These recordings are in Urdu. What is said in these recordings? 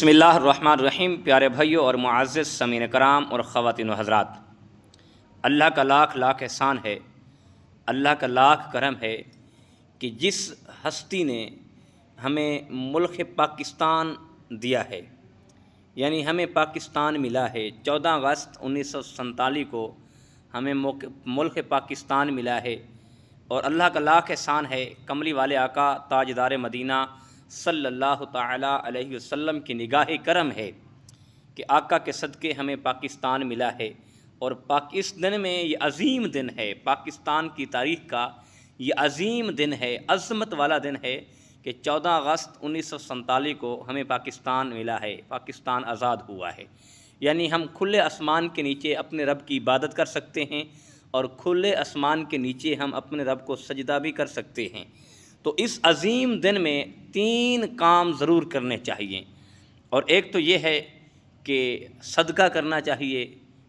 بسم اللہ الرحمن الرحیم۔ پیارے بھائیوں اور معزز سامعین کرام اور خواتین و حضرات، اللہ کا لاکھ لاکھ احسان ہے، اللہ کا لاکھ کرم ہے کہ جس ہستی نے ہمیں ملک پاکستان دیا ہے، یعنی ہمیں پاکستان ملا ہے۔ 14 اگست 1947 کو ہمیں ملک پاکستان ملا ہے، اور اللہ کا لاکھ احسان ہے، کملی والے آقا تاجدار مدینہ صلی اللہ تعالیٰ علیہ وسلم کی نگاہ کرم ہے کہ آقا کے صدقے ہمیں پاکستان ملا ہے۔ اور اس دن میں یہ عظیم دن ہے، پاکستان کی تاریخ کا یہ عظیم دن ہے، عظمت والا دن ہے کہ 14 اگست 1947 کو ہمیں پاکستان ملا ہے، پاکستان آزاد ہوا ہے۔ یعنی ہم کھلے آسمان کے نیچے اپنے رب کی عبادت کر سکتے ہیں، اور کھلے آسمان کے نیچے ہم اپنے رب کو سجدہ بھی کر سکتے ہیں۔ تو اس عظیم دن میں 3 کام ضرور کرنے چاہیے، اور ایک تو یہ ہے کہ صدقہ کرنا چاہیے،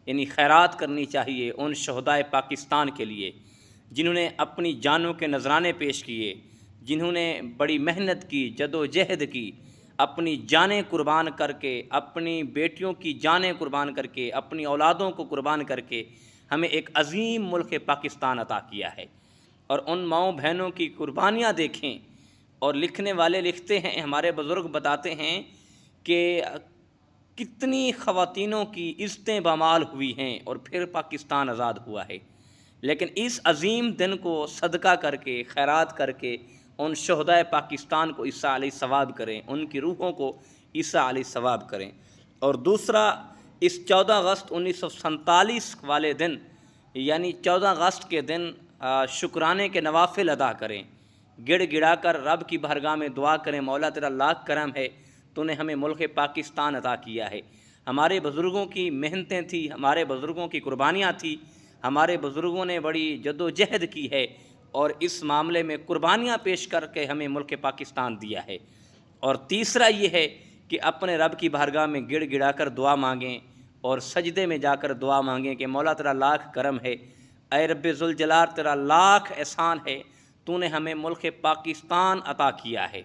یعنی خیرات کرنی چاہیے ان شہدائے پاکستان کے لیے جنہوں نے اپنی جانوں کے نذرانے پیش کیے، جنہوں نے بڑی محنت کی، جد و جہد کی، اپنی جانیں قربان کر کے، اپنی بیٹیوں کی جانیں قربان کر کے، اپنی اولادوں کو قربان کر کے ہمیں ایک عظیم ملک پاکستان عطا کیا ہے۔ اور ان ماؤں بہنوں کی قربانیاں دیکھیں، اور لکھنے والے لکھتے ہیں، ہمارے بزرگ بتاتے ہیں کہ کتنی خواتینوں کی عزتیں بامال ہوئی ہیں، اور پھر پاکستان آزاد ہوا ہے۔ لیکن اس عظیم دن کو صدقہ کر کے، خیرات کر کے ان شہدائے پاکستان کو عیسیٰ علیہ ثواب کریں، ان کی روحوں کو عیسیٰ علیہ ثواب کریں۔ اور دوسرا، اس 14 اگست 1947 والے دن، یعنی 14 اگست کے دن شکرانے کے نوافل ادا کریں، گڑ گڑا کر رب کی بارگاہ میں دعا کریں، مولا تیرا لاکھ کرم ہے، تو نے ہمیں ملک پاکستان عطا کیا ہے۔ ہمارے بزرگوں کی محنتیں تھیں، ہمارے بزرگوں کی قربانیاں تھیں، ہمارے بزرگوں نے بڑی جد و جہد کی ہے، اور اس معاملے میں قربانیاں پیش کر کے ہمیں ملک پاکستان دیا ہے۔ اور تیسرا یہ ہے کہ اپنے رب کی بارگاہ میں گڑ گڑا کر دعا مانگیں، اور سجدے میں جا کر دعا مانگیں کہ مولا تیرا لاکھ کرم ہے، اے رب ذوالجلال تیرا لاکھ احسان ہے، تو نے ہمیں ملک پاکستان عطا کیا ہے۔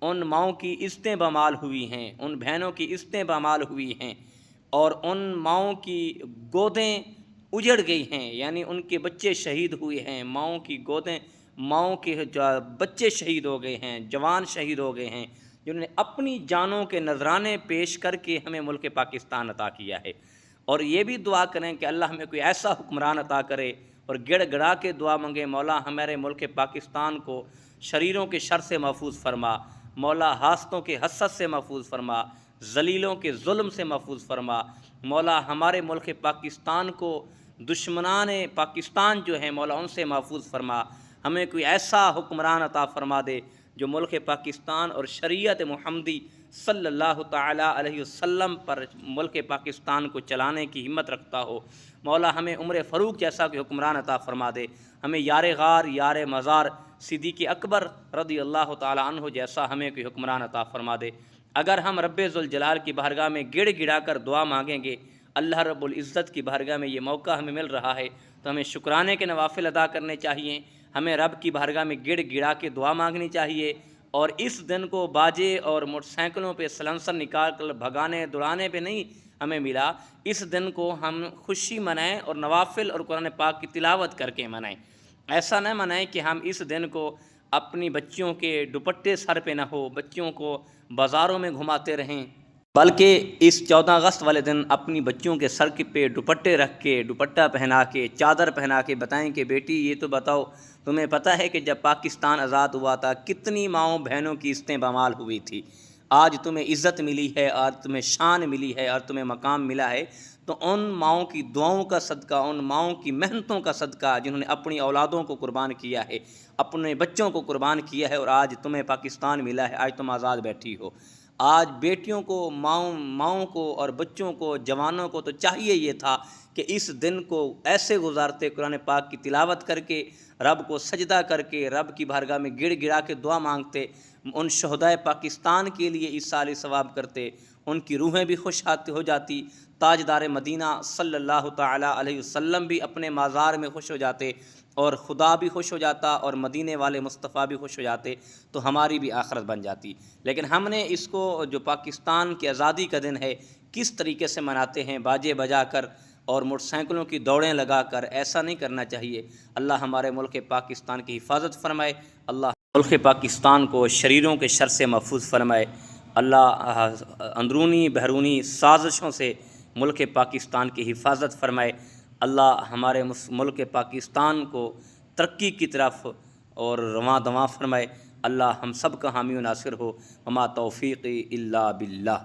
ان ماؤں کی عزتیں بامال ہوئی ہیں، ان بہنوں کی عزتیں بامال ہوئی ہیں، اور ان ماؤں کی گودیں اجڑ گئی ہیں، یعنی ان کے بچے شہید ہوئے ہیں، ماؤں کی گودیں، ماؤں کے بچے شہید ہو گئے ہیں، جوان شہید ہو گئے ہیں، جنہوں نے اپنی جانوں کے نذرانے پیش کر کے ہمیں ملک پاکستان عطا کیا ہے۔ اور یہ بھی دعا کریں کہ اللہ ہمیں کوئی ایسا حکمران عطا کرے، اور گڑ گڑا کے دعا مانگے، مولا ہمارے ملک پاکستان کو شریروں کے شر سے محفوظ فرما، مولا حاسدوں کے حسد سے محفوظ فرما، ذلیلوں کے ظلم سے محفوظ فرما، مولا ہمارے ملک پاکستان کو دشمنان پاکستان جو ہیں مولا ان سے محفوظ فرما، ہمیں کوئی ایسا حکمران عطا فرما دے جو ملک پاکستان اور شریعت محمدی صلی اللہ تعالیٰ علیہ وسلم پر ملک پاکستان کو چلانے کی ہمت رکھتا ہو۔ مولا ہمیں عمر فاروق جیسا کوئی حکمران عطا فرما دے، ہمیں یار غار یار مزار صدیق اکبر رضی اللہ تعالیٰ عنہ جیسا ہمیں کوئی حکمران عطا فرما دے۔ اگر ہم رب ذوالجلال کی بارگاہ میں گڑ گڑا کر دعا مانگیں گے، اللہ رب العزت کی بارگاہ میں یہ موقع ہمیں مل رہا ہے، تو ہمیں شکرانے کے نوافل ادا کرنے چاہیے، ہمیں رب کی بارگاہ میں گڑ گڑا کے دعا مانگنی چاہیے۔ اور اس دن کو باجے اور موٹر سائیکلوں پہ سلنسر نکال کر بھگانے دوڑانے پہ نہیں ہمیں ملا، اس دن کو ہم خوشی منائیں اور نوافل اور قرآن پاک کی تلاوت کر کے منائیں۔ ایسا نہ منائیں کہ ہم اس دن کو اپنی بچیوں کے دوپٹے سر پہ نہ ہو، بچیوں کو بازاروں میں گھماتے رہیں، بلکہ اس 14 اگست والے دن اپنی بچیوں کے سر پہ دوپٹے رکھ کے، دوپٹہ پہنا کے، چادر پہنا کے بتائیں کہ بیٹی یہ تو بتاؤ، تمہیں پتہ ہے کہ جب پاکستان آزاد ہوا تھا کتنی ماؤں بہنوں کی عزتیں بامال ہوئی تھی، آج تمہیں عزت ملی ہے، آج تمہیں شان ملی ہے، اور تمہیں مقام ملا ہے، تو ان ماؤں کی دعاؤں کا صدقہ، ان ماؤں کی محنتوں کا صدقہ جنہوں نے اپنی اولادوں کو قربان کیا ہے، اپنے بچوں کو قربان کیا ہے، اور آج تمہیں پاکستان ملا ہے، آج تم آزاد بیٹھی ہو۔ آج بیٹیوں کو، ماؤں کو اور بچوں کو، جوانوں کو تو چاہیے یہ تھا کہ اس دن کو ایسے گزارتے، قرآن پاک کی تلاوت کر کے، رب کو سجدہ کر کے، رب کی بارگاہ میں گڑ گڑا کے دعا مانگتے، ان شہدائے پاکستان کے لیے ایصال ثواب کرتے، ان کی روحیں بھی خوش ہو جاتی، تاجدار مدینہ صلی اللہ تعالیٰ علیہ وسلم بھی اپنے مزار میں خوش ہو جاتے، اور خدا بھی خوش ہو جاتا، اور مدینے والے مصطفیٰ بھی خوش ہو جاتے، تو ہماری بھی آخرت بن جاتی۔ لیکن ہم نے اس کو جو پاکستان کی آزادی کا دن ہے کس طریقے سے مناتے ہیں، باجے بجا کر اور موٹر سائیکلوں کی دوڑیں لگا کر، ایسا نہیں کرنا چاہیے۔ اللہ ہمارے ملک پاکستان کی حفاظت فرمائے، اللہ ملک پاکستان کو شریروں کے شر سے محفوظ فرمائے، اللہ اندرونی بیرونی سازشوں سے ملک پاکستان کی حفاظت فرمائے، اللہ ہمارے ملک پاکستان کو ترقی کی طرف اور رواں دواں فرمائے، اللہ ہم سب کا حامی و ناصر ہو، وما توفیقی الا باللہ۔